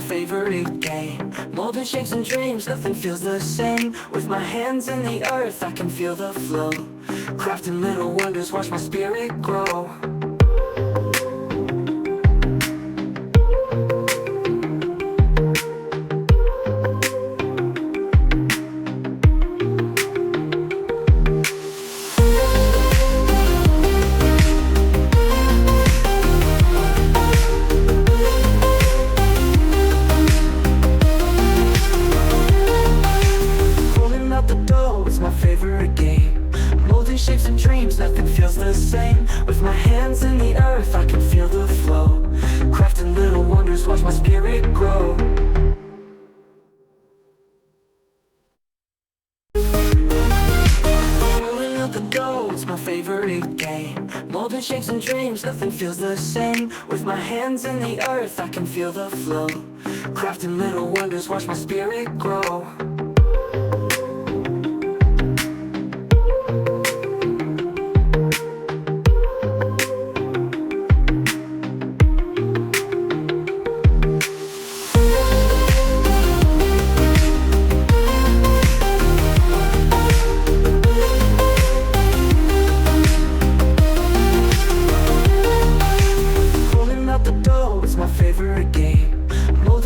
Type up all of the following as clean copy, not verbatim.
favorite game. Molding shapes and dreams, nothing feels the same. With my hands in the earth, I can feel the flow. Crafting little wonders, watch my spirit grow. Shapes and dreams, nothing feels the same. With my hands in the earth, I can feel the flow. Crafting little wonders, watch my spirit grow. Rolling out the dough, it's my favorite game. Molding shapes and dreams, nothing feels the same. With my hands in the earth, I can feel the flow. Crafting little wonders, watch my spirit grow.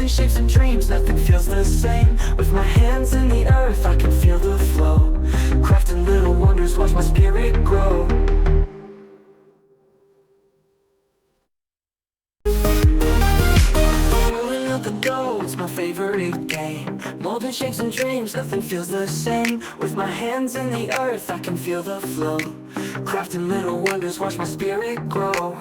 Shapes and dreams, nothing feels the same. With my hands in the earth, I can feel the flow. Crafting little wonders, watch my spirit grow. Rolling out the dough, it's my favorite game. Molding shapes and dreams, nothing feels the same. With my hands in the earth, I can feel the flow. Crafting little wonders, watch my spirit grow.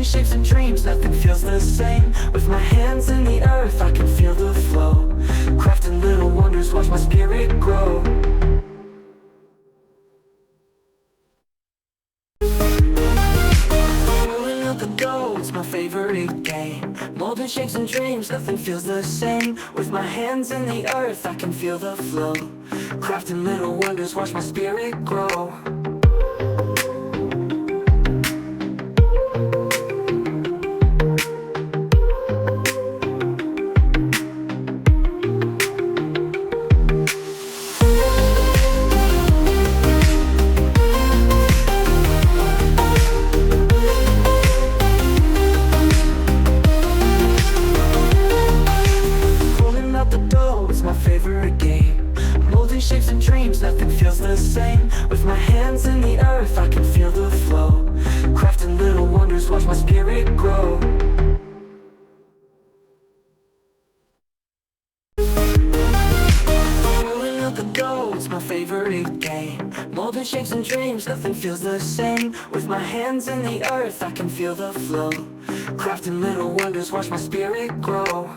Shapes and dreams, nothing feels the same. With my hands in the earth, I can feel the flow. Crafting little wonders, watch my spirit grow. Rolling out the dough, it's my favorite game. Molding shapes and dreams, nothing feels the same. With my hands in the earth, I can feel the flow. Crafting little wonders, watch my spirit grow. Shapes and dreams, nothing feels the same. With my hands in the earth, I can feel the flow. Crafting little wonders, watch my spirit grow. Rolling out the dough, it's my favorite game. Molding shapes and dreams, nothing feels the same. With my hands in the earth, I can feel the flow. Crafting little wonders, watch my spirit grow.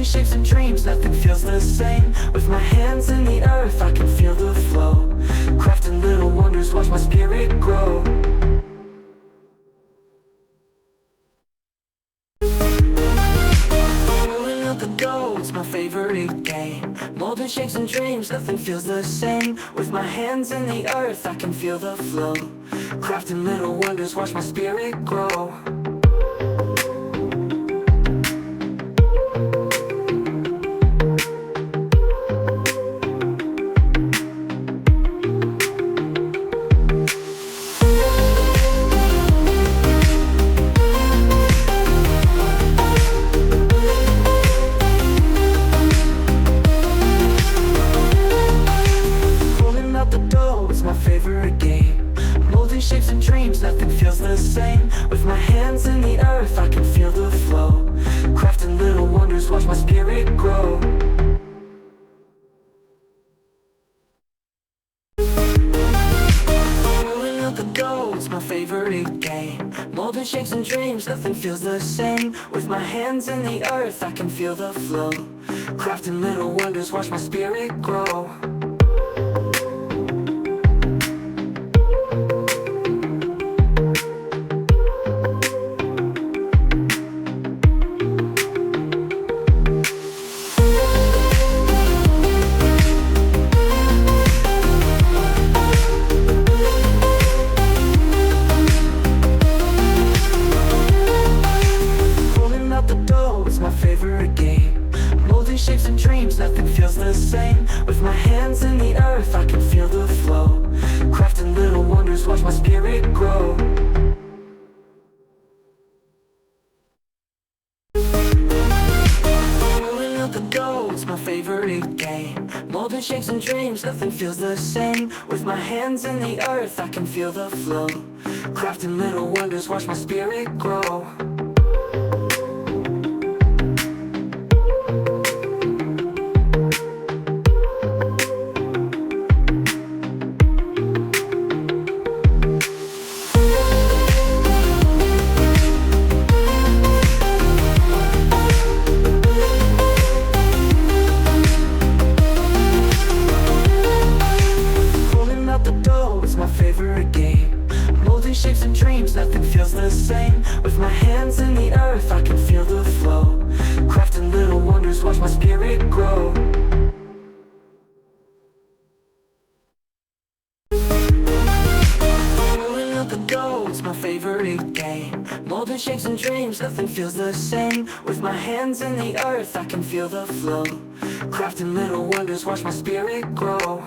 Shapes and dreams, nothing feels the same. With my hands in the earth, I can feel the flow. Crafting little wonders, watch my spirit grow. Rolling out the dough, it's my favorite game. Molding shapes and dreams, nothing feels the same. With my hands in the earth, I can feel the flow. Crafting little wonders, watch my spirit grow. Rolling out the dough, it's my favorite game. my favorite game. Molding shapes and dreams, nothing feels the same. With my hands in the earth, I can feel the flow. Crafting little wonders, watch my spirit grow. Shapes and dreams, nothing feels the same. With my hands in the earth, I can feel the flow. Crafting little wonders, watch my spirit grow. Rolling out the dough, it's my favorite game. Molding shapes and dreams, nothing feels the same. With my hands in the earth, I can feel the flow. Crafting little wonders, watch my spirit grow. Shapes and dreams, nothing feels the same. With my hands in the earth, I can feel the flow. Crafting little wonders, watch my spirit grow. Rolling out the dough, it's my favorite game. Molding shapes and dreams, nothing feels the same. With my hands in the earth, I can feel the flow. Crafting little wonders, watch my spirit grow.